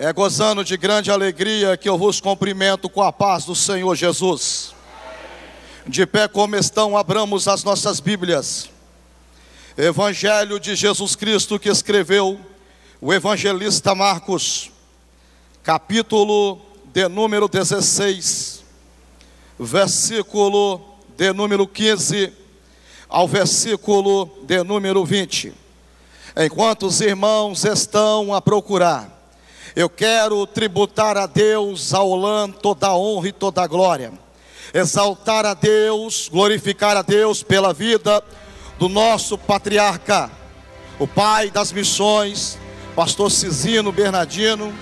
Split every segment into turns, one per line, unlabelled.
É gozando de grande alegria que eu vos cumprimento com a paz do Senhor Jesus. De pé como estão, abramos as nossas Bíblias. Evangelho de Jesus Cristo que escreveu o evangelista Marcos, capítulo de número 16, versículo de número 15 ao versículo de número 20. Enquanto os irmãos estão a procurar, eu quero tributar a Deus ao Olã toda a honra e toda a glória, exaltar a Deus, glorificar a Deus pela vida do nosso patriarca, o pai das missões, pastor Cisino Bernardino,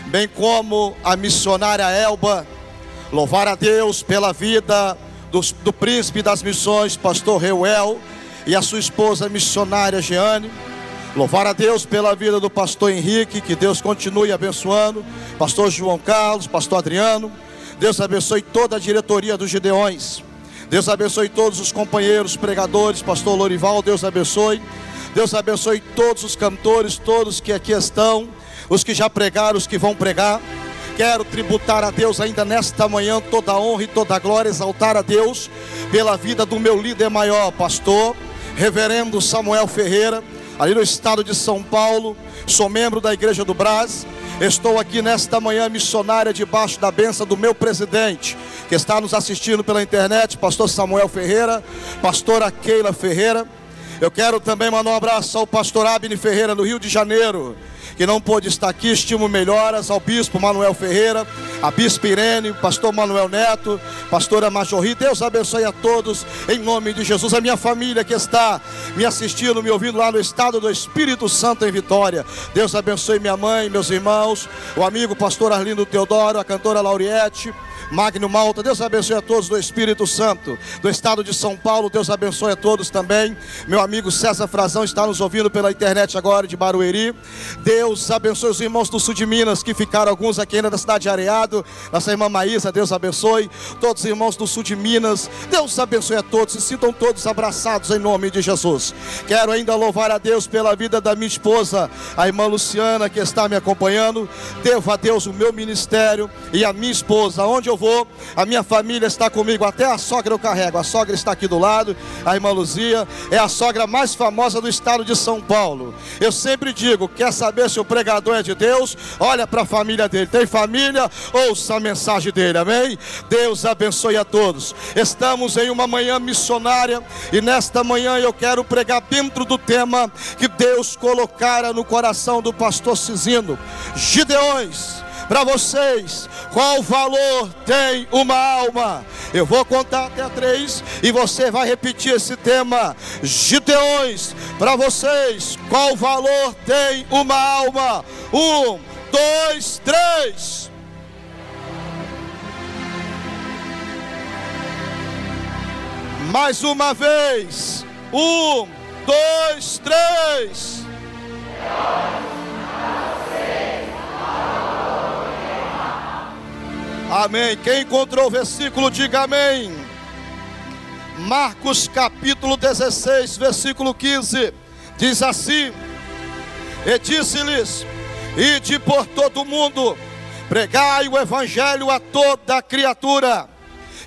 bem como a missionária Elba. Louvar a Deus pela vida do príncipe das missões, pastor Reuel, e a sua esposa missionária Jeane. Louvar a Deus pela vida do pastor Henrique, que Deus continue abençoando, pastor João Carlos, pastor Adriano. Deus abençoe toda a diretoria dos Gideões. Deus abençoe todos os companheiros pregadores, pastor Lorival, Deus abençoe. Deus abençoe todos os cantores, todos que aqui estão, os que já pregaram, os que vão pregar. Quero tributar a Deus ainda nesta manhã toda a honra e toda a glória, exaltar a Deus pela vida do meu líder maior, pastor reverendo Samuel Ferreira, ali no estado de São Paulo. Sou membro da Igreja do Brás. Estou aqui nesta manhã missionária debaixo da bênção do meu presidente, que está nos assistindo pela internet, pastor Samuel Ferreira, pastora Keila Ferreira. Eu quero também mandar um abraço ao pastor Abner Ferreira, no Rio de Janeiro, que não pôde estar aqui. Estimo melhoras ao bispo Manuel Ferreira, a bispa Irene, pastor Manuel Neto, pastora Majorri. Deus abençoe a todos, em nome de Jesus. A minha família que está me assistindo, me ouvindo lá no estado do Espírito Santo em Vitória. Deus abençoe minha mãe, meus irmãos, o amigo pastor Arlindo Teodoro, a cantora Lauriette, Magno Malta. Deus abençoe a todos do Espírito Santo, do estado de São Paulo. Deus abençoe a todos também. Meu amigo César Frazão está nos ouvindo pela internet agora de Barueri. Deus abençoe os irmãos do sul de Minas, que ficaram alguns aqui ainda da cidade de Areado. Nossa irmã Maísa, Deus abençoe todos os irmãos do sul de Minas. Deus abençoe a todos, se sintam todos abraçados em nome de Jesus. Quero ainda louvar a Deus pela vida da minha esposa, a irmã Luciana, que está me acompanhando. Devo a Deus o meu ministério e a minha esposa. Onde eu vou, a minha família está comigo, até a sogra eu carrego. A sogra está aqui do lado, a irmã Luzia é a sogra mais famosa do estado de São Paulo. Eu sempre digo, quer saber se o pregador é de Deus? Olha para a família dele. Tem família? Ouça a mensagem dele, amém? Deus abençoe a todos. Estamos em uma manhã missionária, e nesta manhã eu quero pregar dentro do tema que Deus colocara no coração do pastor Cisino. Gideões. Para vocês, qual valor tem uma alma? Eu vou contar até 3 e você vai repetir esse tema. Gideões, para vocês, qual valor tem uma alma? 1, 2, 3. Mais uma vez. 1, 2, 3. Amém. Quem encontrou o versículo, diga amém. Marcos capítulo 16, versículo 15, diz assim: e disse-lhes: ide por todo o mundo, pregai o evangelho a toda criatura.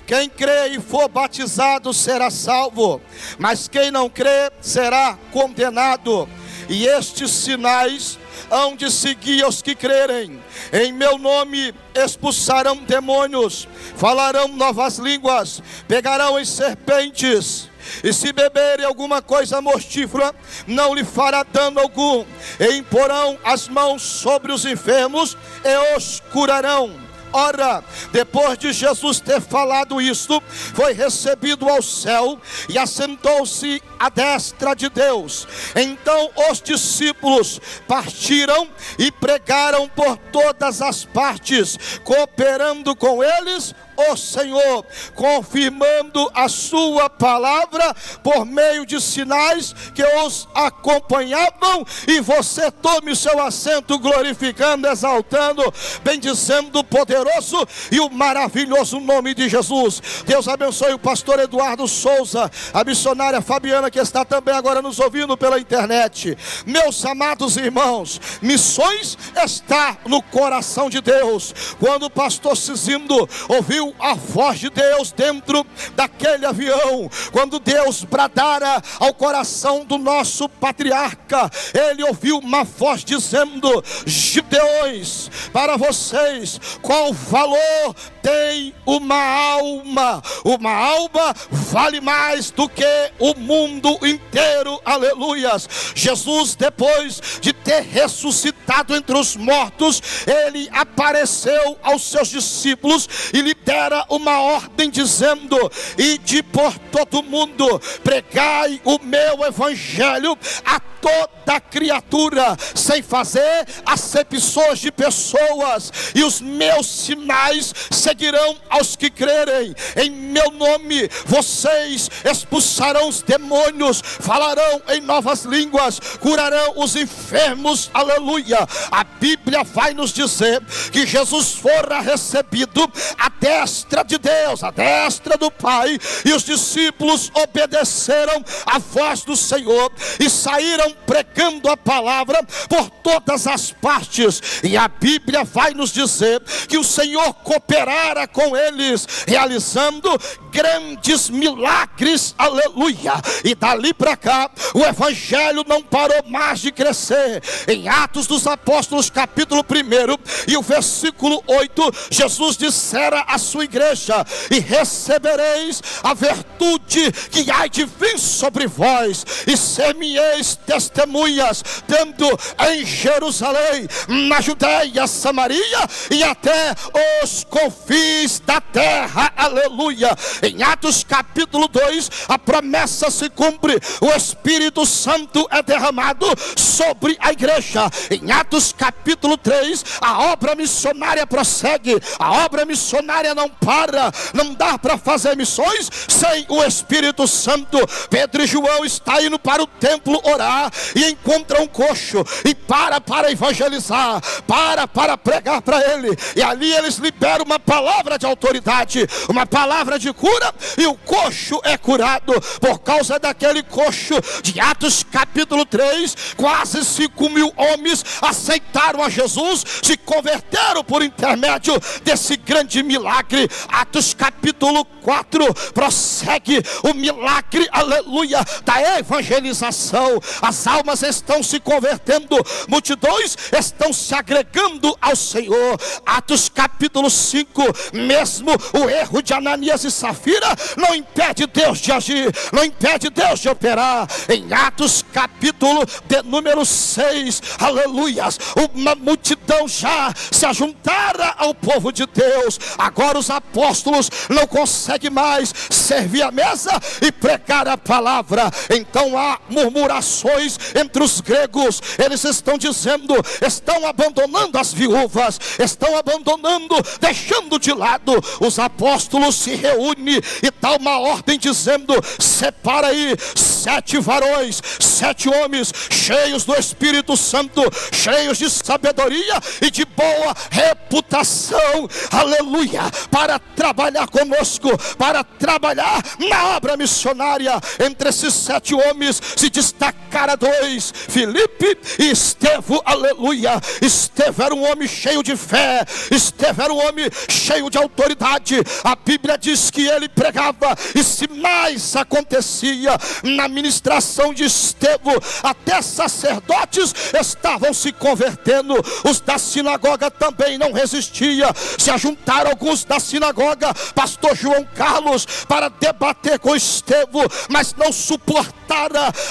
Quem crê e for batizado será salvo, mas quem não crê será condenado. E estes sinais hão de seguir aos que crerem. Em meu nome expulsarão demônios, falarão novas línguas, pegarão em serpentes, e se beberem alguma coisa mortífera, não lhe fará dano algum, e imporão as mãos sobre os enfermos e os curarão. Ora, depois de Jesus ter falado isto, foi recebido ao céu e assentou-se à destra de Deus. Então os discípulos partiram e pregaram por todas as partes, cooperando com eles o Senhor, confirmando a sua palavra por meio de sinais que os acompanhavam. E você tome o seu assento, glorificando, exaltando, bendizendo o poderoso e o maravilhoso nome de Jesus. Deus abençoe o pastor Eduardo Souza, a missionária Fabiana, que está também agora nos ouvindo pela internet. Meus amados irmãos, missões está no coração de Deus. Quando o pastor Cisindo ouviu a voz de Deus dentro daquele avião, quando Deus bradara ao coração do nosso patriarca, ele ouviu uma voz dizendo: Gideões, para vocês, qual valor tem uma alma? Uma alma vale mais do que o mundo inteiro. Aleluias. Jesus, depois de ter ressuscitado entre os mortos, ele apareceu aos seus discípulos e lhe dera uma ordem dizendo: ide por todo mundo, pregai o meu evangelho a toda criatura, sem fazer acepções de pessoas, e os meus sinais seguirão aos que crerem. Em meu nome vocês expulsarão os demônios, falarão em novas línguas, curarão os enfermos. Aleluia. A Bíblia vai nos dizer que Jesus fora recebido à destra de Deus, à destra do Pai, e os discípulos obedeceram à voz do Senhor e saíram pregando a palavra por todas as partes. E a Bíblia vai nos dizer que o Senhor cooperara com eles, realizando grandes milagres. Aleluia. E dali para cá o evangelho não parou mais de crescer. Em Atos dos Apóstolos, capítulo 1 e o versículo 8, Jesus dissera à sua igreja: e recebereis a virtude que há de vir sobre vós, e ser-me-eis testemunhas, tanto em Jerusalém, na Judeia, Samaria e até os confins da terra. Aleluia. Em Atos capítulo 2, a promessa se cumpre: o Espírito Santo é derramado sobre a igreja. Em Atos capítulo 3, a obra missionária prossegue. A obra missionária não para. Não dá para fazer missões sem o Espírito Santo. Pedro e João estão indo para o templo orar e encontram um coxo e para evangelizar, para pregar para ele, e ali eles liberam uma palavra de autoridade, uma palavra de cura, e o coxo é curado. Por causa daquele coxo de Atos capítulo 3, quase 5.000 homens aceitaram a Jesus, se converteram por intermédio desse grande milagre. Atos capítulo 4 prossegue o milagre, aleluia, da evangelização. As almas estão se convertendo, multidões estão se agregando ao Senhor. Atos capítulo 5, mesmo o erro de Ananias e Safira não impede Deus de agir, não impede Deus de operar. Em Atos capítulo de número 6, aleluias, uma multidão já se ajuntara ao povo de Deus. Agora os apóstolos não conseguem mais servir a mesa e pregar a palavra. Então há murmurações entre os gregos. Eles estão dizendo, estão abandonando as viúvas, estão abandonando, deixando de lado. Os apóstolos se reúnem e dá uma ordem dizendo: separa aí 7 varões, 7 homens cheios do Espírito Santo, cheios de sabedoria e de boa reputação, aleluia, para trabalhar conosco, para trabalhar na obra missionária. Entre esses 7 homens se destacaram 2, Filipe e Estevão, aleluia. Estevão era um homem cheio de fé, Estevão era um homem cheio de autoridade. A Bíblia diz que ele pregava, e se mais acontecia na ministração de Estevão, até sacerdotes estavam se convertendo. Os da sinagoga também não resistiam, se ajuntaram alguns da sinagoga, pastor João Carlos, para debater com Estevão, mas não suportaram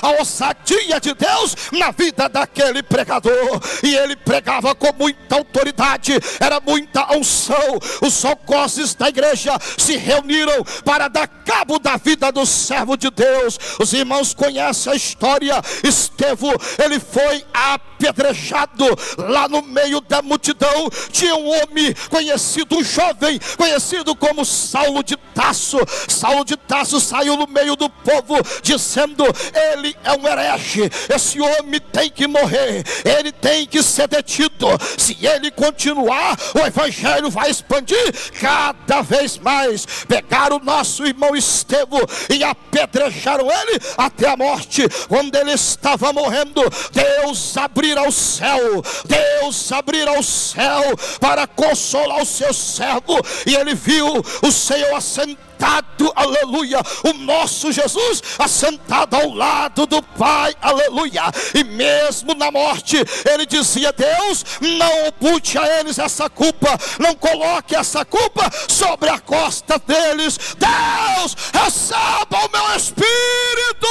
a ousadia de Deus na vida daquele pregador. E ele pregava com muita autoridade, era muita unção. Os algozes da igreja se reuniram para dar cabo da vida do servo de Deus. Os irmãos conhecem a história. Estevão, ele foi apedrejado lá no meio da multidão. Tinha um homem conhecido, um jovem conhecido como Saulo de Tarso. Saulo de Tarso saiu no meio do povo dizendo: ele é um herege, esse homem tem que morrer, ele tem que ser detido. Se ele continuar, o evangelho vai expandir cada vez mais. Pegaram o nosso irmão Estevão e apedrejaram ele até a morte. Quando ele estava morrendo, Deus abrirá o céu, Deus abrirá o céu para consolar o seu servo, e ele viu o Senhor assentado, aleluia, o nosso Jesus assentado ao lado do Pai, aleluia. E mesmo na morte ele dizia: Deus, não impute a eles essa culpa, não coloque essa culpa sobre a costa deles. Deus, receba o meu espírito,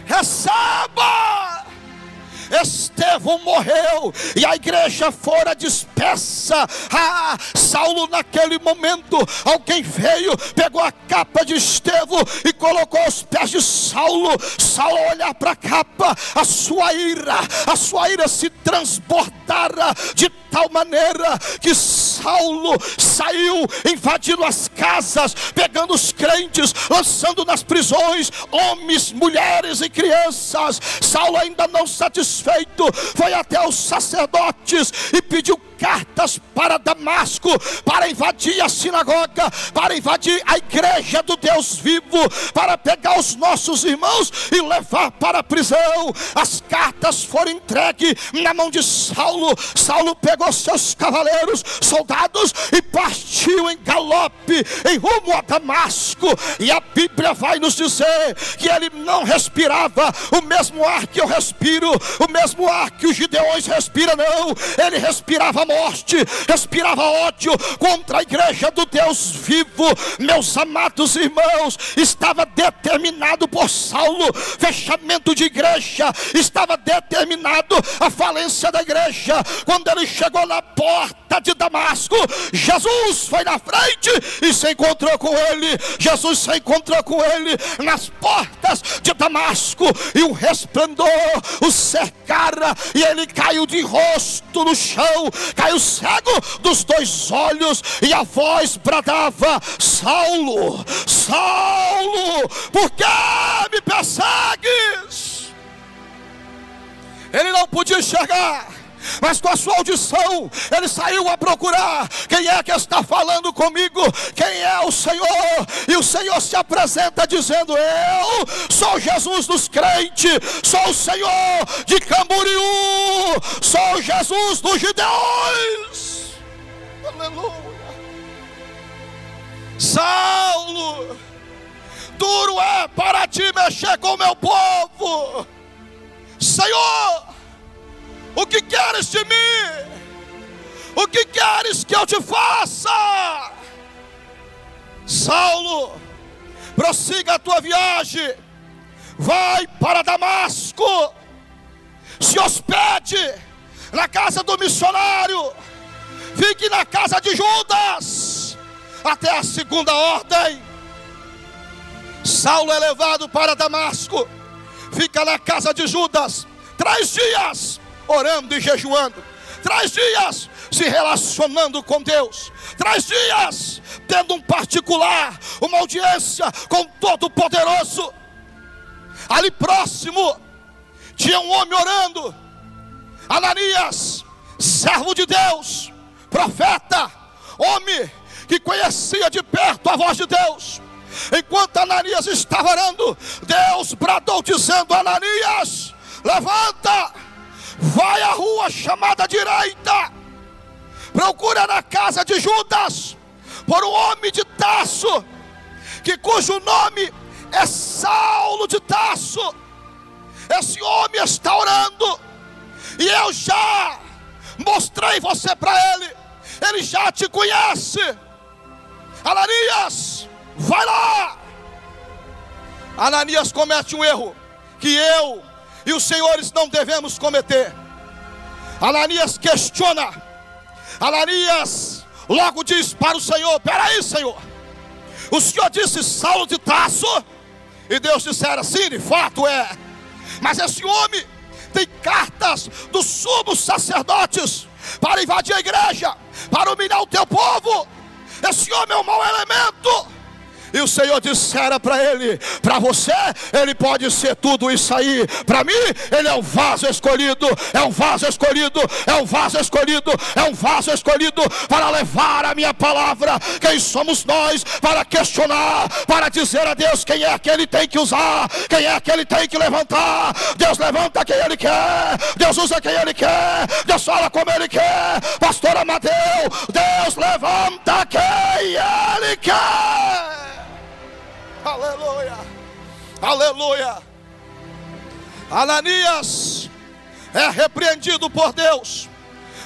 receba. Estevão morreu e a igreja fora dispersa. Saulo, naquele momento, alguém veio, pegou a capa de Estevão e colocou aos pés de Saulo. Saulo, ao olhar para a capa, a sua ira se transbordara de tal maneira que Saulo saiu invadindo as casas, pegando os crentes, lançando nas prisões homens, mulheres e crianças. Saulo, ainda não satisfeito, foi até os sacerdotes e pediu cartas para Damasco, para invadir a sinagoga, para invadir a igreja do Deus vivo, para pegar os nossos irmãos e levar para a prisão. As cartas foram entregues na mão de Saulo. Saulo pegou seus cavaleiros, soldados, e partiu em galope em rumo a Damasco. E a Bíblia vai nos dizer que ele não respirava o mesmo ar que eu respiro, o mesmo ar que os gideões respiram, não. Ele respirava morte, respirava ódio contra a igreja do Deus vivo. Meus amados irmãos, estava determinado por Saulo fechamento de igreja, estava determinado a falência da igreja. Quando ele chegou na porta de Damasco, Jesus foi na frente e se encontrou com ele. Jesus se encontrou com ele nas portas de Damasco, e o resplendor o cercara, e ele caiu de rosto no chão, caiu cego dos dois olhos, e a voz bradava: Saulo, Saulo, por que me persegues? Ele não podia enxergar, mas com a sua audição ele saiu a procurar: quem é que está falando comigo? Quem é o Senhor? E o Senhor se apresenta dizendo: eu sou Jesus dos crentes, sou o Senhor de Camboriú, sou Jesus dos gideões. Aleluia. Saulo, duro é para ti mexer com o meu povo. Senhor, o que queres de mim? O que queres que eu te faça? Saulo, prossiga a tua viagem, vai para Damasco, se hospede na casa do missionário, fique na casa de Judas até a segunda ordem. Saulo é levado para Damasco, fica na casa de Judas 3 dias, orando e jejuando, 3 dias se relacionando com Deus, 3 dias tendo um particular, uma audiência com Todo-Poderoso. Ali próximo tinha um homem orando, Ananias, servo de Deus, profeta, homem que conhecia de perto a voz de Deus. Enquanto Ananias estava orando, Deus bradou dizendo: Ananias, levanta, vai à rua chamada direita, procura na casa de Judas por um homem de Tarso, cujo nome é Saulo de Tarso. Esse homem está orando, e eu já mostrei você para ele, ele já te conhece. Ananias, vai lá. Ananias comete um erro que eu e os senhores não devemos cometer. Ananias questiona. Ananias logo diz para o Senhor: peraí, Senhor, o Senhor disse Saulo de Tarso? E Deus dissera: sim, de fato é. Mas esse homem tem cartas dos sumos sacerdotes para invadir a igreja. para humilhar o teu povo. Esse homem é um mau elemento. E o Senhor dissera para ele: para você ele pode ser tudo isso aí, para mim ele é um vaso escolhido, é um vaso escolhido, é um vaso escolhido, é um vaso escolhido para levar a minha palavra. Quem somos nós para questionar, para dizer a Deus quem é que ele tem que usar, quem é que ele tem que levantar? Deus levanta quem ele quer, Deus usa quem ele quer, Deus fala como ele quer. Pastor Amadeu, Deus levanta quem ele quer. Aleluia, aleluia. Ananias é repreendido por Deus,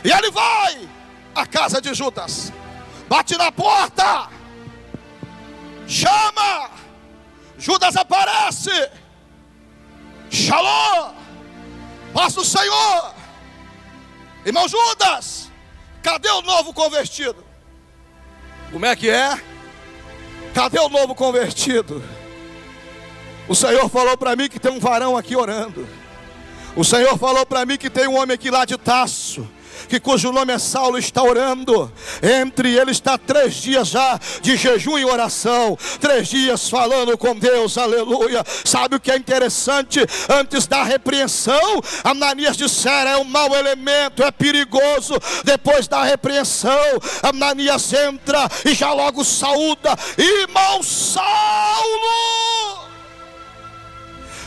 e ele vai à casa de Judas, bate na porta, chama. Judas aparece. Shalom, paz do Senhor. Irmão Judas, cadê o novo convertido? Como é que é? Cadê o novo convertido? O Senhor falou para mim que tem um varão aqui orando. O Senhor falou para mim que tem um homem aqui lá de Tarso, que cujo nome é Saulo, está orando. Entre ele está 3 dias já de jejum e oração, 3 dias falando com Deus, aleluia. Sabe o que é interessante? Antes da repreensão, Ananias dissera: é um mau elemento, é perigoso. Depois da repreensão, Ananias entra e já logo saúda: irmão Saulo.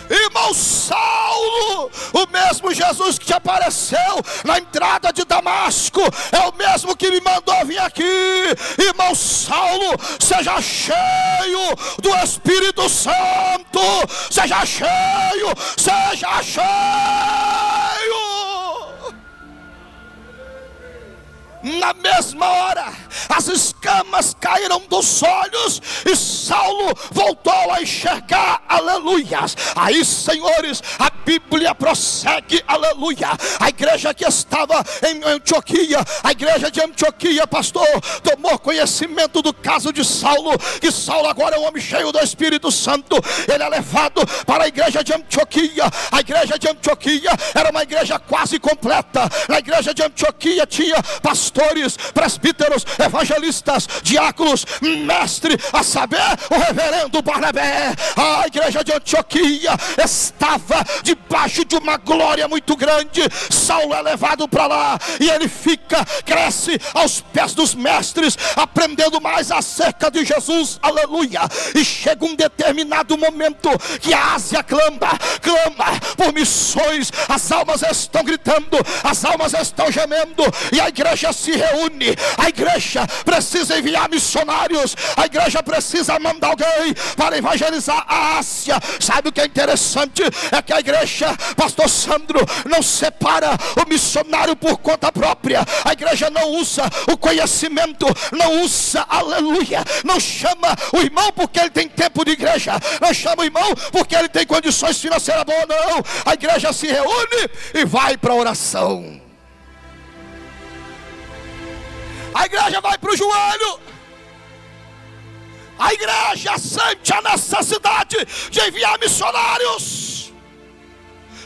Irmão Saulo, o mesmo Jesus que te apareceu na entrada de Damasco é o mesmo que me mandou vir aqui. Irmão Saulo, seja cheio do Espírito Santo, seja cheio, seja cheio. Na mesma hora, as escamas caíram dos olhos e Saulo voltou a enxergar, aleluias. Aí, senhores, a Bíblia prossegue, aleluia. A igreja que estava em Antioquia, a igreja de Antioquia, pastor, tomou conhecimento do caso de Saulo, que Saulo agora é um homem cheio do Espírito Santo. Ele é levado para a igreja de Antioquia. A igreja de Antioquia era uma igreja quase completa. Na igreja de Antioquia tinha pastores, presbíteros, evangelistas, diáconos, mestre, a saber, o reverendo Barnabé. A igreja de Antioquia estava debaixo de uma glória muito grande. Saulo é levado para lá e ele cresce aos pés dos mestres, aprendendo mais acerca de Jesus, aleluia. E chega um determinado momento que a Ásia clama por missões. As almas estão gritando, as almas estão gemendo, e a igreja se reúne. A igreja precisa enviar missionários, a igreja precisa mandar alguém para evangelizar a Ásia. Sabe o que é interessante? É que a igreja, pastor Sandro, não separa o missionário por conta própria. A igreja não usa o conhecimento, não usa, aleluia, não chama o irmão porque ele tem tempo de igreja, não chama o irmão porque ele tem condições financeiras boas, não. A igreja se reúne e vai para a oração. A igreja vai para o joelho. A igreja sente a necessidade de enviar missionários.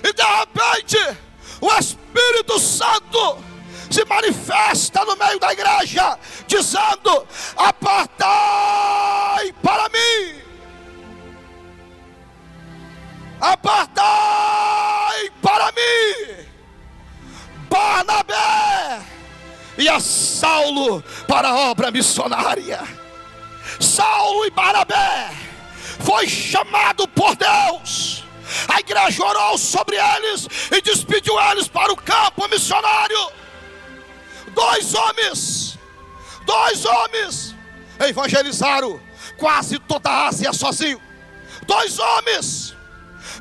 E de repente, o Espírito Santo se manifesta no meio da igreja, dizendo: apartai para mim, apartai para mim Barnabé e a Saulo para a obra missionária. Saulo e Barnabé foi chamado por Deus. A igreja orou sobre eles e despediu eles para o campo missionário. 2 homens evangelizaram quase toda a Ásia sozinho. 2 homens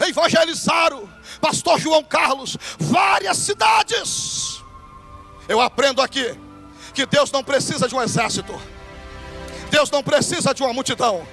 evangelizaram, pastor João Carlos, várias cidades. Eu aprendo aqui que Deus não precisa de um exército, Deus não precisa de uma multidão.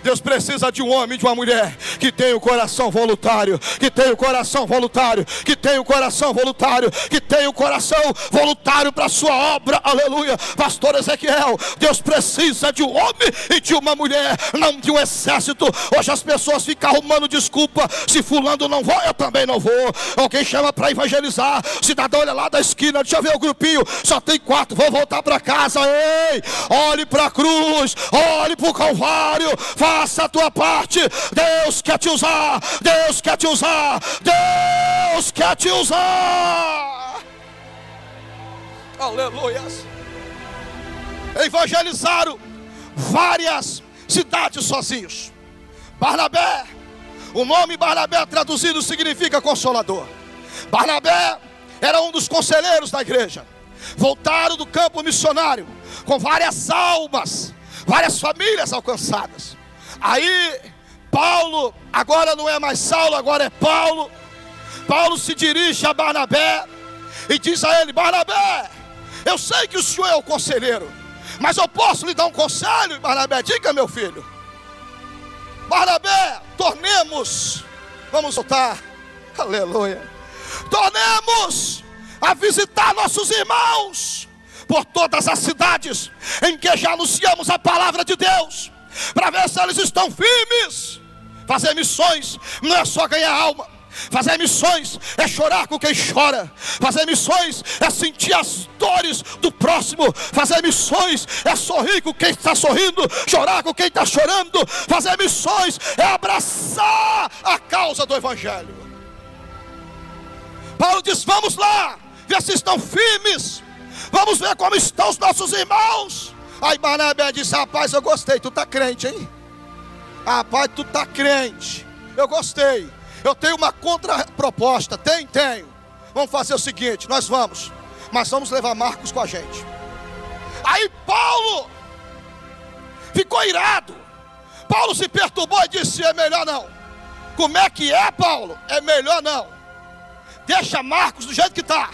Deus precisa de um homem e de uma mulher que tenha o coração voluntário, que tenha o coração voluntário, que tenha o coração voluntário, que tenha o coração voluntário para a sua obra, aleluia. Pastor Ezequiel, Deus precisa de um homem e de uma mulher, não de um exército. Hoje as pessoas ficam arrumando desculpa, se fulano não vou, eu também não vou. Alguém chama para evangelizar, cidadão olha lá da esquina, deixa eu ver o grupinho, só tem 4, vou voltar para casa. Ei, olhe para a cruz, olhe para o Calvário, faça a tua parte. Deus quer te usar, Deus quer te usar, Deus quer te usar. Aleluias. Evangelizaram várias cidades sozinhos. Barnabé, o nome Barnabé traduzido significa consolador. Barnabé era um dos conselheiros da igreja. Voltaram do campo missionário com várias almas, várias famílias alcançadas. Aí Paulo, agora não é mais Saulo, agora é Paulo. Paulo se dirige a Barnabé e diz a ele: Barnabé, eu sei que o senhor é o conselheiro, mas eu posso lhe dar um conselho? Barnabé, diga, meu filho. Barnabé, tornemos, vamos voltar, aleluia, tornemos a visitar nossos irmãos por todas as cidades em que já anunciamos a palavra de Deus, para ver se eles estão firmes. Fazer missões não é só ganhar alma. Fazer missões é chorar com quem chora. Fazer missões é sentir as dores do próximo. Fazer missões é sorrir com quem está sorrindo, chorar com quem está chorando. Fazer missões é abraçar a causa do evangelho. Paulo diz: vamos lá, ver se estão firmes. Vamos ver como estão os nossos irmãos. Aí Barnabé disse: rapaz, eu gostei, tu tá crente, hein? Rapaz, tu tá crente, eu gostei. Eu tenho uma contraproposta. Tenho. Vamos fazer o seguinte: nós vamos, mas vamos levar Marcos com a gente. Aí Paulo ficou irado. Paulo se perturbou e disse: é melhor não. Como é que é, Paulo? É melhor não. Deixa Marcos do jeito que está.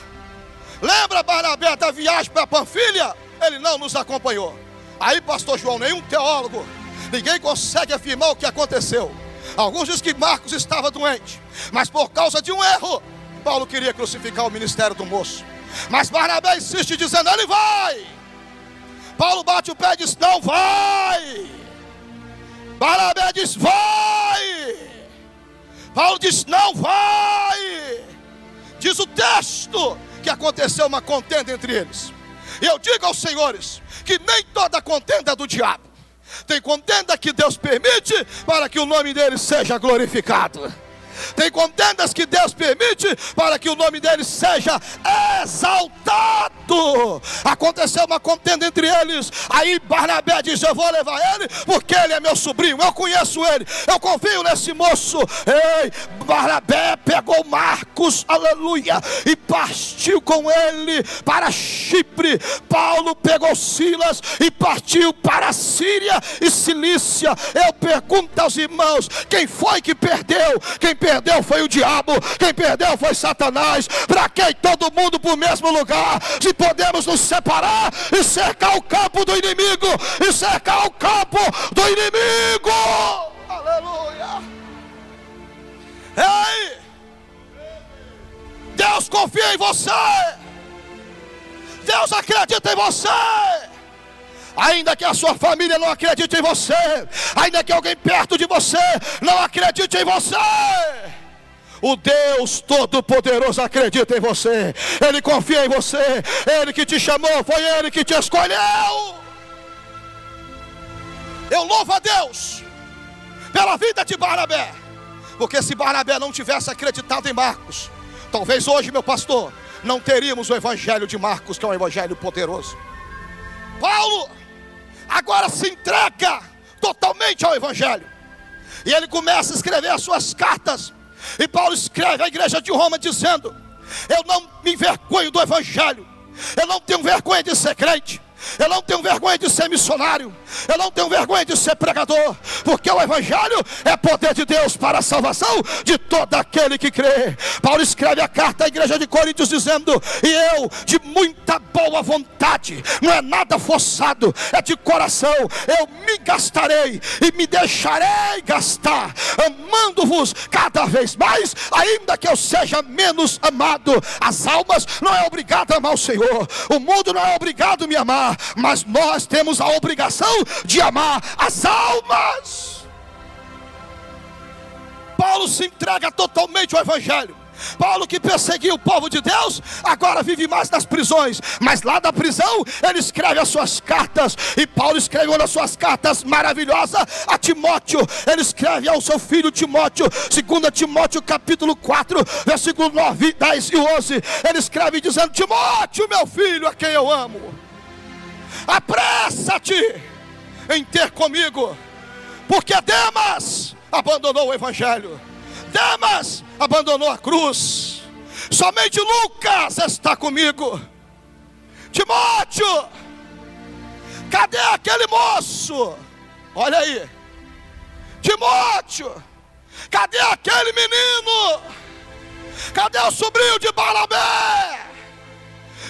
Lembra, Barnabé, da viagem para Panfilha? Ele não nos acompanhou. Aí, pastor João, nenhum teólogo, ninguém consegue afirmar o que aconteceu. Alguns dizem que Marcos estava doente, mas por causa de um erro, Paulo queria crucificar o ministério do moço. Mas Barnabé insiste dizendo: ele vai. Paulo bate o pé e diz: não vai. Barnabé diz: vai. Paulo diz: não vai. Diz o texto que aconteceu uma contenda entre eles. E eu digo aos senhores que nem toda contenda é do diabo. Tem contenda que Deus permite para que o nome dele seja glorificado. Tem contendas que Deus permite para que o nome dele seja exaltado. Aconteceu uma contenda entre eles. Aí Barnabé diz: eu vou levar ele porque ele é meu sobrinho, eu conheço ele, eu confio nesse moço. Ei, Barnabé pegou Marcos, aleluia, e partiu com ele para Chipre. Paulo pegou Silas e partiu para a Síria e Cilícia. Eu pergunto aos irmãos: quem foi que perdeu? Quem perdeu foi o diabo, quem perdeu foi Satanás. Para quem todo mundo para o mesmo lugar? Se podemos nos separar e cercar o campo do inimigo, e cercar o campo do inimigo, aleluia. Ei, Deus confia em você, Deus acredita em você. Ainda que a sua família não acredite em você, ainda que alguém perto de você não acredite em você, o Deus Todo-Poderoso acredita em você. Ele confia em você. Ele que te chamou, foi Ele que te escolheu. Eu louvo a Deus pela vida de Barnabé, porque se Barnabé não tivesse acreditado em Marcos, talvez hoje, meu pastor, não teríamos o evangelho de Marcos, que é um evangelho poderoso. Paulo agora se entrega totalmente ao evangelho, e ele começa a escrever as suas cartas. E Paulo escreve à igreja de Roma dizendo: eu não me envergonho do evangelho, eu não tenho vergonha de ser crente, eu não tenho vergonha de ser missionário, eu não tenho vergonha de ser pregador, porque o evangelho é poder de Deus para a salvação de todo aquele que crê. Paulo escreve a carta à igreja de Coríntios dizendo: e eu, de muita boa boa vontade, não é nada forçado, é de coração. Eu me gastarei e me deixarei gastar, amando-vos cada vez mais, ainda que eu seja menos amado. As almas não é obrigado a amar o Senhor, o mundo não é obrigado a me amar, mas nós temos a obrigação de amar as almas. Paulo se entrega totalmente ao Evangelho. Paulo, que perseguia o povo de Deus, agora vive mais nas prisões, mas lá da prisão ele escreve as suas cartas. E Paulo escreve uma das suas cartas maravilhosa a Timóteo. Ele escreve ao seu filho Timóteo, 2 Timóteo capítulo 4, versículo 9, 10 e 11. Ele escreve dizendo: Timóteo, meu filho, a quem eu amo, apressa-te em ter comigo, porque Demas abandonou o Evangelho, Demas abandonou a cruz, somente Lucas está comigo. Timóteo, cadê aquele moço? Olha aí, Timóteo, cadê aquele menino? Cadê o sobrinho de Barnabé?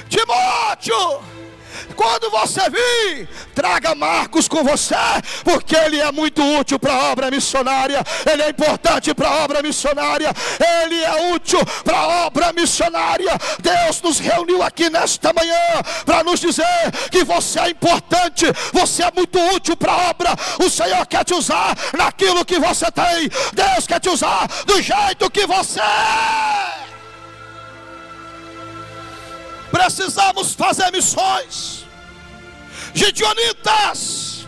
Timóteo, quando você vir, traga Marcos com você, porque ele é muito útil para a obra missionária. Ele é importante para a obra missionária. Ele é útil para a obra missionária. Deus nos reuniu aqui nesta manhã para nos dizer que você é importante, você é muito útil para a obra. O Senhor quer te usar naquilo que você tem. Deus quer te usar do jeito que você é. Precisamos fazer missões. Gideonitas,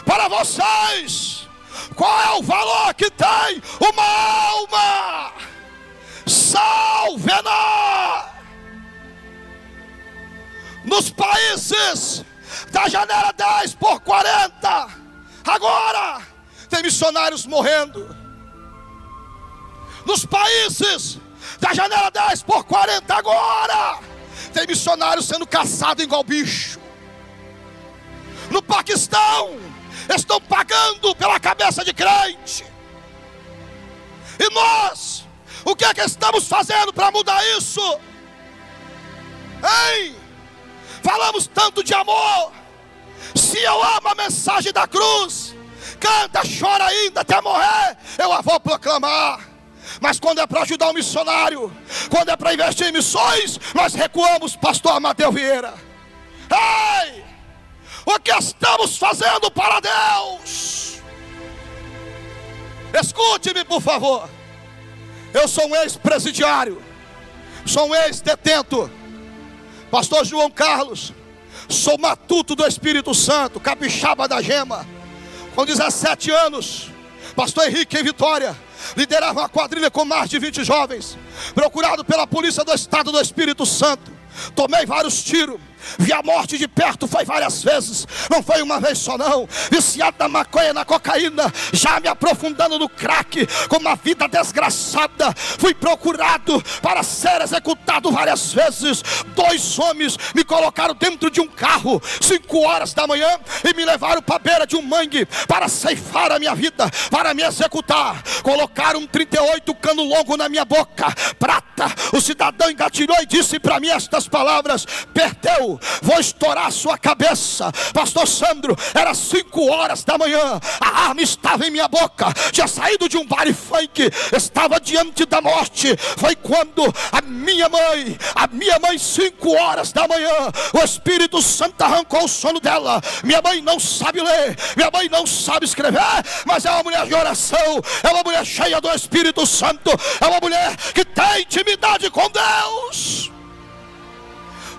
para vocês, qual é o valor que tem uma alma? Salve-na! Nos países da janela 10 por 40, agora tem missionários morrendo. Nos países da janela 10 por 40, agora tem missionários sendo caçados igual bicho. No Paquistão estão pagando pela cabeça de crente. E nós, o que é que estamos fazendo para mudar isso? Hein? Falamos tanto de amor. Se eu amo a mensagem da cruz, canta, chora ainda até morrer, eu a vou proclamar. Mas quando é para ajudar um missionário, quando é para investir em missões, nós recuamos, pastor Amadeu Vieira. Ei, o que estamos fazendo para Deus? Escute-me, por favor. Eu sou um ex-presidiário, sou um ex-detento. Pastor João Carlos, sou matuto do Espírito Santo, capixaba da gema. Com 17 anos, pastor Henrique em Vitória liderava uma quadrilha com mais de 20 jovens, procurado pela polícia do estado do Espírito Santo. Tomei vários tiros, vi a morte de perto, foi várias vezes, não foi uma vez só não. Viciado na maconha, na cocaína, já me aprofundando no crack, com uma vida desgraçada. Fui procurado para ser executado várias vezes. 2 homens me colocaram dentro de um carro, 5 horas da manhã, e me levaram para a beira de um mangue, para ceifar a minha vida, para me executar. Colocaram um 38 cano longo na minha boca, prata. O cidadão engatilhou e disse para mim estas palavras: perdeu, vou estourar a sua cabeça. Pastor Sandro, era 5 horas da manhã, a arma estava em minha boca, tinha saído de um baile funk, estava diante da morte. Foi quando a minha mãe 5 horas da manhã, o Espírito Santo arrancou o sono dela. Minha mãe não sabe ler, minha mãe não sabe escrever, mas é uma mulher de oração, é uma mulher cheia do Espírito Santo, é uma mulher que tem intimidade com Deus.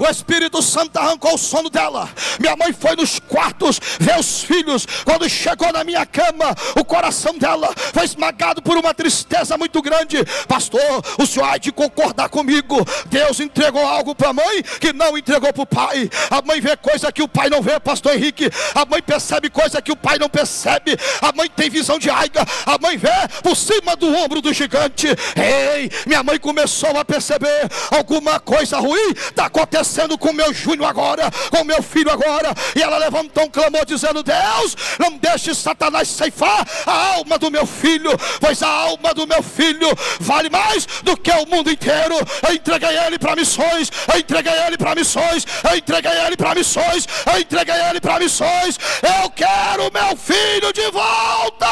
O Espírito Santo arrancou o sono dela. Minha mãe foi nos quartos ver os filhos. Quando chegou na minha cama, o coração dela foi esmagado por uma tristeza muito grande. Pastor, o senhor há de concordar comigo. Deus entregou algo para a mãe que não entregou para o pai. A mãe vê coisa que o pai não vê, pastor Henrique. A mãe percebe coisa que o pai não percebe. A mãe tem visão de águia. A mãe vê por cima do ombro do gigante. Ei, minha mãe começou a perceber alguma coisa ruim está acontecendo acontecendo com o meu Júnior agora, com o meu filho agora. E ela levantou um clamor dizendo: Deus, não deixe Satanás ceifar a alma do meu filho, pois a alma do meu filho vale mais do que o mundo inteiro. Eu entreguei ele para missões, eu entreguei ele para missões, eu entreguei ele para missões, eu entreguei ele para missões. Eu quero meu filho de volta.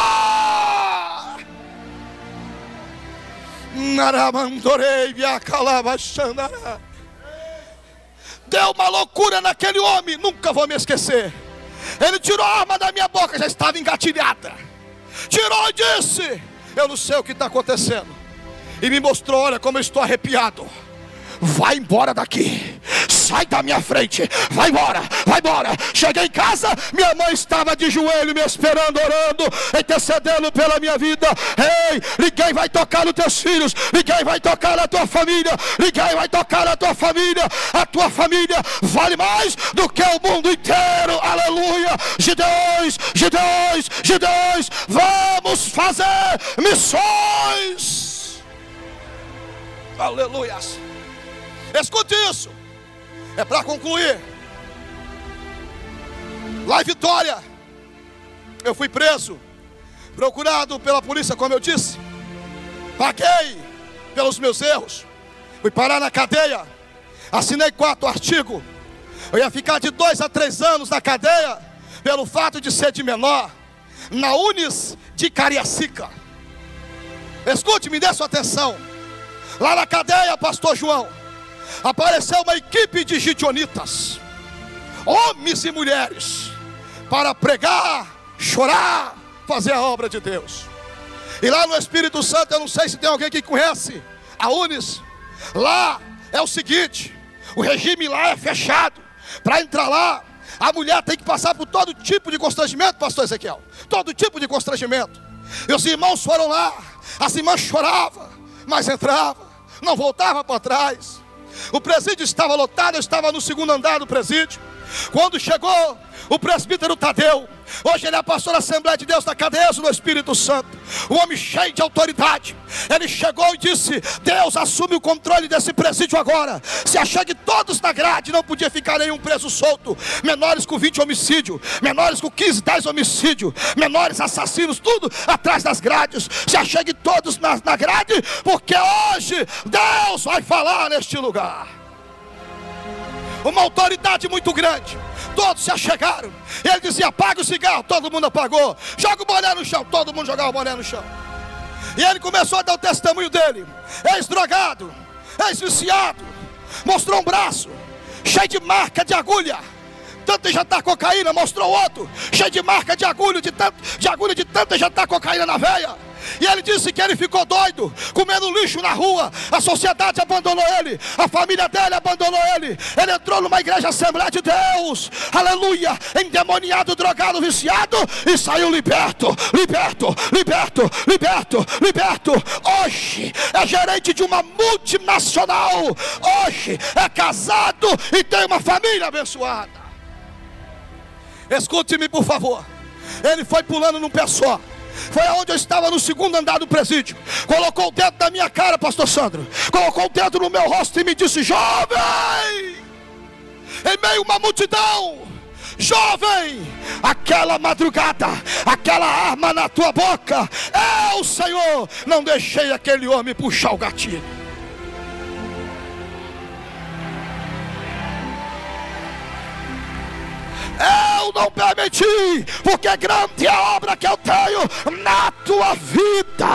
Deu uma loucura naquele homem, nunca vou me esquecer. Ele tirou a arma da minha boca, já estava engatilhada. Tirou e disse: eu não sei o que está acontecendo. E me mostrou: olha como eu estou arrepiado. Vai embora daqui, sai da minha frente, vai embora, vai embora. Cheguei em casa, minha mãe estava de joelho me esperando, orando, intercedendo pela minha vida. Ei, ninguém vai tocar nos teus filhos, ninguém vai tocar na tua família, ninguém vai tocar na tua família. A tua família vale mais do que o mundo inteiro. Aleluia. Gideões, Gideões, Gideões, vamos fazer missões. Aleluia. Escute isso, é para concluir. Lá em Vitória, eu fui preso, procurado pela polícia, como eu disse. Paguei pelos meus erros, fui parar na cadeia, assinei 4 artigos. Eu ia ficar de 2 a 3 anos na cadeia, pelo fato de ser de menor, na Unis de Cariacica. Escute, me dê sua atenção. Lá na cadeia, pastor João, apareceu uma equipe de gideonitas, homens e mulheres, para pregar, chorar, fazer a obra de Deus. E lá no Espírito Santo, eu não sei se tem alguém que conhece a Unis. Lá é o seguinte: o regime lá é fechado. Para entrar lá, a mulher tem que passar por todo tipo de constrangimento, pastor Ezequiel, todo tipo de constrangimento. E os irmãos foram lá, as irmãs choravam, mas entravam, não voltavam para trás. O presídio estava lotado, eu estava no 2º andar do presídio. Quando chegou o presbítero Tadeu, hoje ele é pastor da Assembleia de Deus da Cadeia do Espírito Santo, um homem cheio de autoridade. Ele chegou e disse: Deus, assume o controle desse presídio agora. Se achegue todos na grade, não podia ficar nenhum preso solto. Menores com 20 homicídios, menores com 15, 10 homicídios, menores assassinos, tudo atrás das grades. Se achegue todos na grade, porque hoje Deus vai falar neste lugar. Uma autoridade muito grande. Todos se achegaram. Ele dizia: apaga o cigarro, todo mundo apagou. Joga o boné no chão, todo mundo jogava o boné no chão. E ele começou a dar o testemunho dele. Ex-drogado, ex-viciado, mostrou um braço cheio de marca de agulha, tanto injetar cocaína. Mostrou outro cheio de marca de agulha, de tanto injetar cocaína na veia. E ele disse que ele ficou doido, comendo lixo na rua. A sociedade abandonou ele, a família dele abandonou ele. Ele entrou numa igreja Assembleia de Deus, aleluia, endemoniado, drogado, viciado, e saiu liberto, liberto, liberto, liberto, liberto. Hoje é gerente de uma multinacional. Hoje é casado e tem uma família abençoada. Escute-me, por favor. Ele foi pulando num pé só. Foi aonde eu estava, no 2º andar do presídio. Colocou o dedo na minha cara, pastor Sandro. Colocou o dedo no meu rosto e me disse: jovem, em meio a uma multidão, jovem, aquela madrugada, aquela arma na tua boca, eu, Senhor, não deixei aquele homem puxar o gatilho. Eu não permiti, porque grande é a obra que eu tenho na tua vida.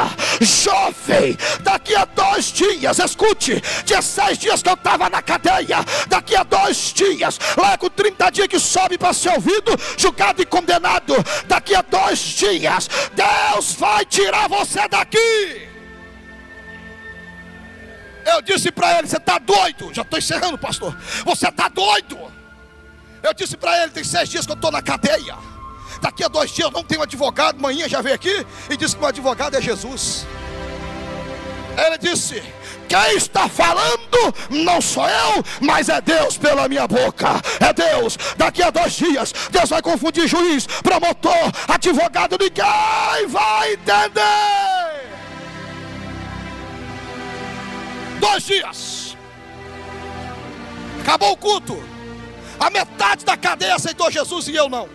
Jovem, daqui a 2 dias, escute, 16 dias que eu estava na cadeia, daqui a 2 dias, lá com 30 dias que sobe para ser ouvido, julgado e condenado, daqui a 2 dias, Deus vai tirar você daqui. Eu disse para ele: você está doido? Já estou encerrando, pastor. Você está doido? Eu disse para ele: tem 6 dias que eu estou na cadeia. Daqui a 2 dias eu não tenho advogado. Manhã já veio aqui e disse que o advogado é Jesus. Ele disse: quem está falando não sou eu, mas é Deus pela minha boca. É Deus. Daqui a 2 dias Deus vai confundir juiz, promotor, advogado. Ninguém vai entender. 2 dias. Acabou o culto. A metade da cadeia aceitou Jesus e eu não.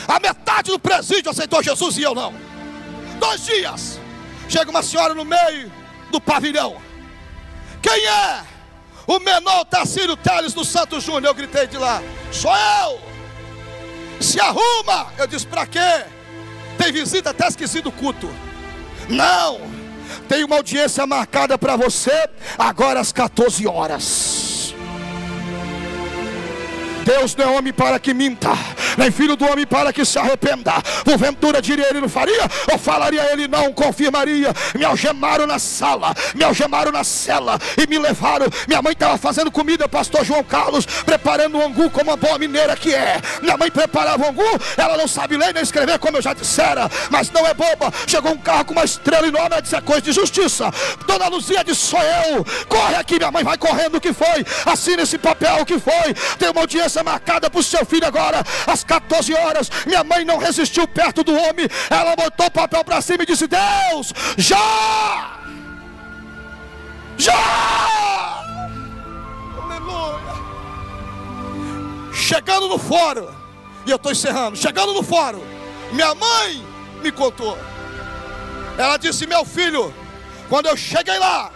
A metade do presídio aceitou Jesus e eu não. 2 dias. Chega uma senhora no meio do pavilhão. Quem é? O menor Tarcísio Teles do Santo Júnior. Eu gritei de lá: sou eu. Se arruma. Eu disse: pra quê? Tem visita, até esqueci do culto. Não, tem uma audiência marcada para você agora às 14 horas. Deus não é homem para que minta, nem filho do homem para que se arrependa. Porventura diria ele não faria, ou falaria ele não confirmaria. Me algemaram na sala, me algemaram na cela e me levaram. Minha mãe estava fazendo comida, pastor João Carlos, preparando o angu como uma boa mineira que é. Minha mãe preparava o angu, ela não sabe ler nem escrever, como eu já dissera, mas não é boba. Chegou um carro com uma estrela enorme, ela disse: é coisa de justiça. Dona Luzia disse: sou eu. Corre aqui. Minha mãe vai correndo. O que foi? Assina esse papel. O que foi? Tem uma audiência marcada para o seu filho agora às 14 horas. Minha mãe não resistiu perto do homem. Ela botou o papel para cima e disse: Deus, já! Aleluia. Chegando no fórum, e eu estou encerrando, chegando no fórum, minha mãe me contou. Ela disse: meu filho, quando eu cheguei lá,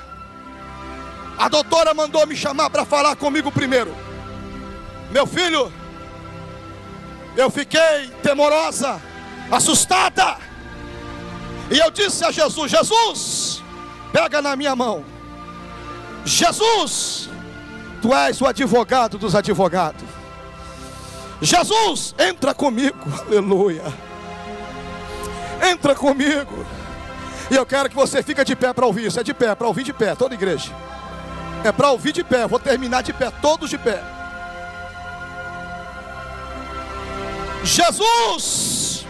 a doutora mandou me chamar para falar comigo primeiro. Meu filho, eu fiquei temorosa, assustada, e eu disse a Jesus: Jesus, pega na minha mão. Jesus, tu és o advogado dos advogados. Jesus, entra comigo. Aleluia. Entra comigo. E eu quero que você fique de pé para ouvir isso. É de pé, para ouvir de pé, toda igreja. É para ouvir de pé, vou terminar de pé, todos de pé. Jesus,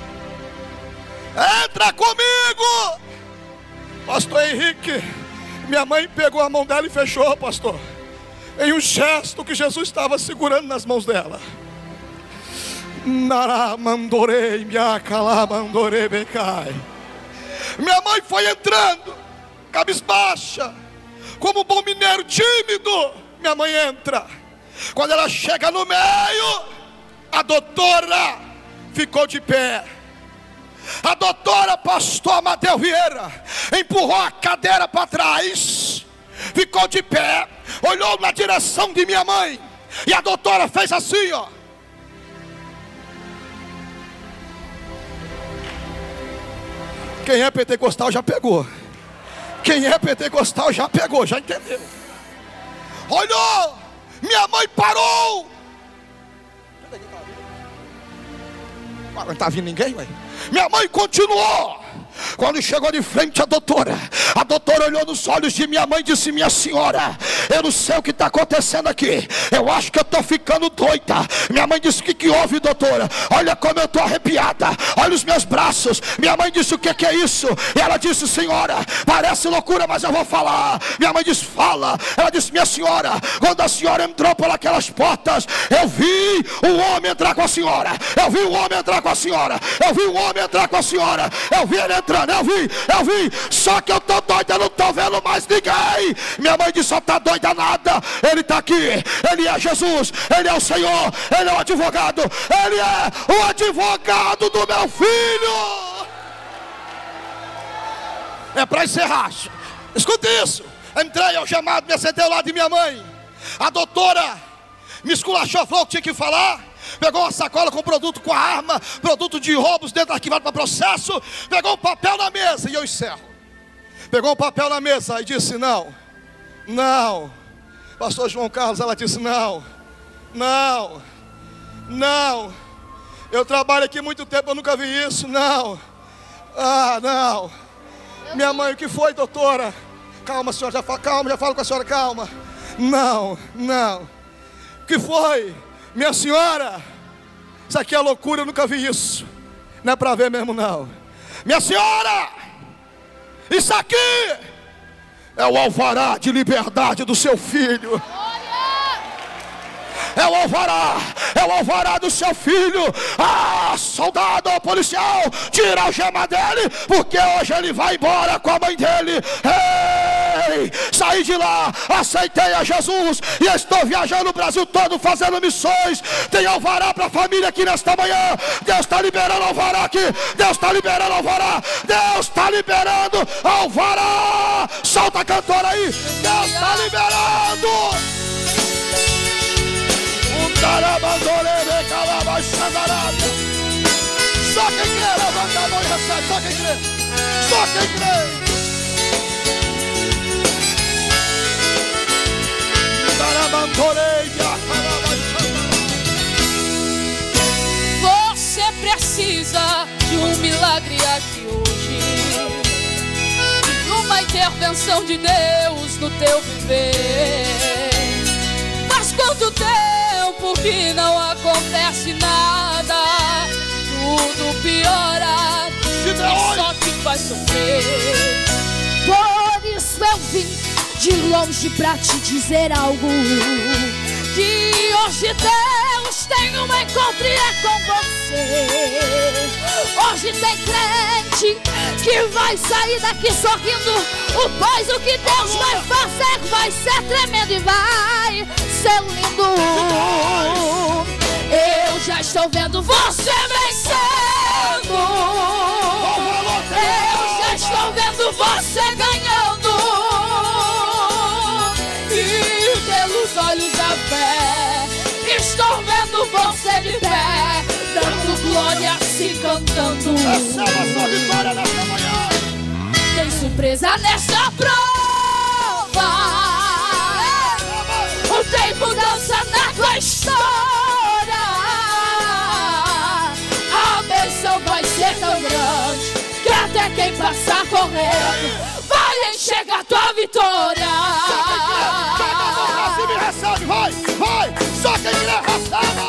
entra comigo. Pastor Henrique, minha mãe pegou a mão dela e fechou, pastor, em um gesto que Jesus estava segurando nas mãos dela. Naramandorei, miacalamandorei, becai. Minha mãe foi entrando, cabisbaixa, como um bom mineiro tímido. Minha mãe entra. Quando ela chega no meio, a doutora ficou de pé. A doutora pastor Amadeu Vieira empurrou a cadeira para trás, ficou de pé, olhou na direção de minha mãe, e a doutora fez assim, ó. Quem é pentecostal já pegou. Quem é pentecostal já pegou, já entendeu. Olhou, minha mãe parou. Não está vindo ninguém, ué? Minha mãe continuou. Quando chegou de frente a doutora olhou nos olhos de minha mãe e disse: minha senhora, eu não sei o que está acontecendo aqui, eu acho que eu estou ficando doida. Minha mãe disse: o que houve, doutora? Olha como eu estou arrepiada, olha os meus braços. Minha mãe disse: o que é isso? E ela disse: senhora, parece loucura, mas eu vou falar. Minha mãe disse: fala. Ela disse: minha senhora, quando a senhora entrou por aquelas portas, eu vi um homem entrar com a senhora. Eu vi um homem entrar com a senhora. Eu vi um homem entrar com a senhora. Eu vi ele entrando, eu vi. Só que eu estou doida, eu não estou vendo mais ninguém. Minha mãe disse: só está doida nada. Ele está aqui, ele é Jesus, ele é o Senhor, ele é o advogado, ele é o advogado do meu filho. É para encerrar, escute isso. Entrei ao chamado, me sentei ao lado de minha mãe. A doutora me esculachou, falou que tinha que falar. Pegou uma sacola com produto, com a arma, produto de roubos dentro arquivado para processo. Pegou um papel na mesa, e eu encerro. Pegou um papel na mesa e disse: não. Pastor João Carlos, ela disse: não. Eu trabalho aqui há muito tempo, eu nunca vi isso, não. Não. Minha mãe: o que foi, doutora? Calma, senhora, já falo com a senhora, calma. Não. O que foi? Minha senhora, isso aqui é loucura, eu nunca vi isso. Não é para ver mesmo, não. Minha senhora, isso aqui é o alvará de liberdade do seu filho. é o alvará do seu filho. Ah, soldado policial, tira a algema dele, porque hoje ele vai embora com a mãe dele. Ei, saí de lá, aceitei a Jesus e estou viajando o Brasil todo fazendo missões. Tem alvará para a família aqui nesta manhã. Deus está liberando alvará aqui. Deus está liberando alvará. Deus está liberando alvará. Solta a cantora aí. Deus está liberando. Só quem crê, levanta a mão e recebe. Só quem crê. Só quem crê.
Você precisa de um milagre aqui hoje, de uma intervenção de Deus no teu viver. Faz quanto tempo que não acontece nada, tudo piora e só te faz sofrer. Por isso eu vim de longe pra te dizer algo, que hoje Deus tem um encontro e é com você. Hoje tem crente que vai sair daqui sorrindo, pois o que Deus vai fazer vai ser tremendo e vai ser lindo. Eu já estou vendo você vencendo, eu já estou vendo você ganhando. Olhos da fé, estou vendo você de pé, dando glória assim cantando.
Receba a sua vitória nessa manhã.
Tem surpresa nessa prova, tem mudança na tua história. A bênção vai ser tão grande que até quem passar correndo vai enxergar tua vitória.
Recebe, vai, só quem crê, recebe.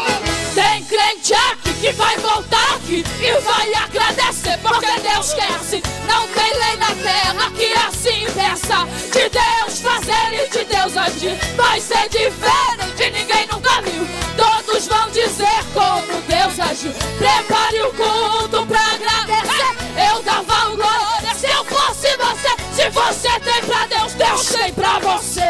Tem crente aqui que vai voltar aqui e vai agradecer, porque Deus quer assim. Não tem lei na terra que assim impeça de Deus fazer e de Deus agir. Vai ser diferente, ninguém nunca viu. Todos vão dizer como Deus agiu. Prepare o culto pra agradecer. Eu dava um glória se eu fosse você. Se você tem pra Deus, Deus tem pra você.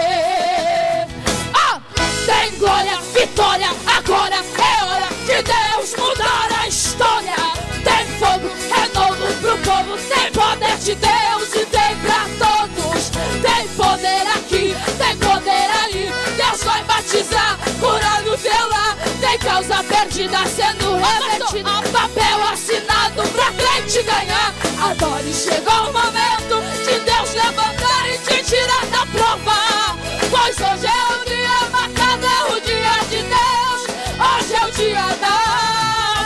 Tem glória, vitória, agora é hora de Deus mudar a história. Tem fogo, renovo pro povo, tem poder de Deus e tem pra todos. Tem poder aqui, tem poder ali, Deus vai batizar, curando o teu lar. Tem causa perdida sendo revertida, papel assinado pra crente ganhar. Adore, chegou o momento de Deus levantar e te tirar da prova, pois hoje é o dia marcado, é o dia de Deus, hoje é o dia da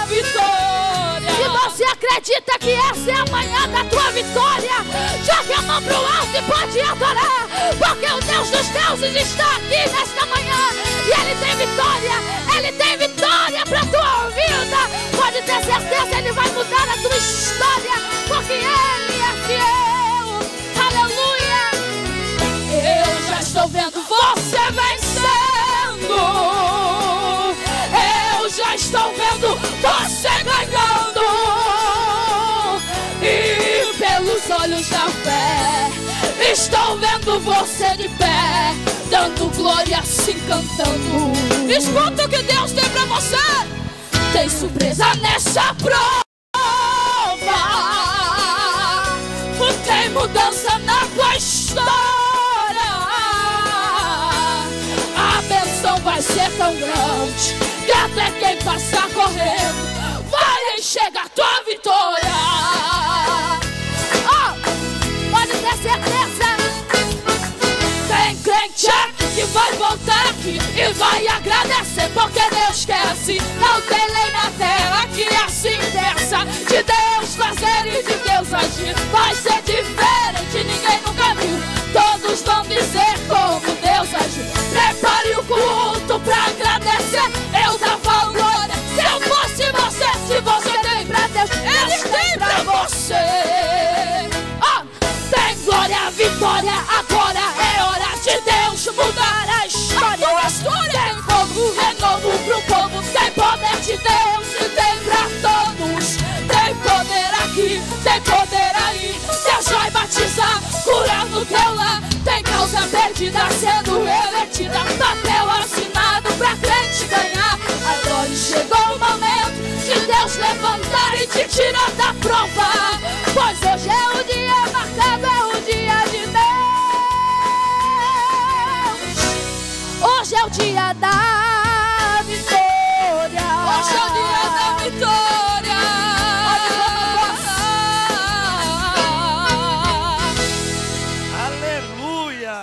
vitória. Se você acredita que essa é a manhã da tua vitória, jogue a mão pro alto e pode adorar, porque o Deus dos deuses está aqui nesta manhã e Ele tem vitória pra tua vida. Pode ter certeza, Ele vai mudar a tua história, porque Ele é fiel. Aleluia. Eu já estou vendo você vencendo, eu já estou vendo você ganhando, e pelos olhos da fé estou vendo você de pé, dando glória assim cantando. Escuta o que Deus tem pra você. Tem surpresa nessa prova, tem mudança na tua história. A bênção vai ser tão grande que até quem passar correndo vai enxergar tua vitória. Pode ter certeza. Tem crente aqui que vai voltar aqui e vai agradecer, porque Deus quer assim. Não tem lei na terra que assim peça de Deus fazer e de Deus agir. Vai ser diferente, ninguém nunca viu. Todos vão dizer como Deus agiu. Prepare o culto pra agradecer. Eu dava glória se eu fosse você. Se você tem pra Deus, Ele tem pra você. Tem glória, vitória, agora é hora de Deus mudar a história. Tem fogo, renovo teu lar. Tem causa perdida sendo revertida, papel assinado pra crente ganhar. Agora chegou o momento de Deus levantar e te tirar da prova, pois hoje é o dia marcado, é o dia de Deus. Hoje é o dia da vitória. Hoje é o dia da vitória.
Aleluia.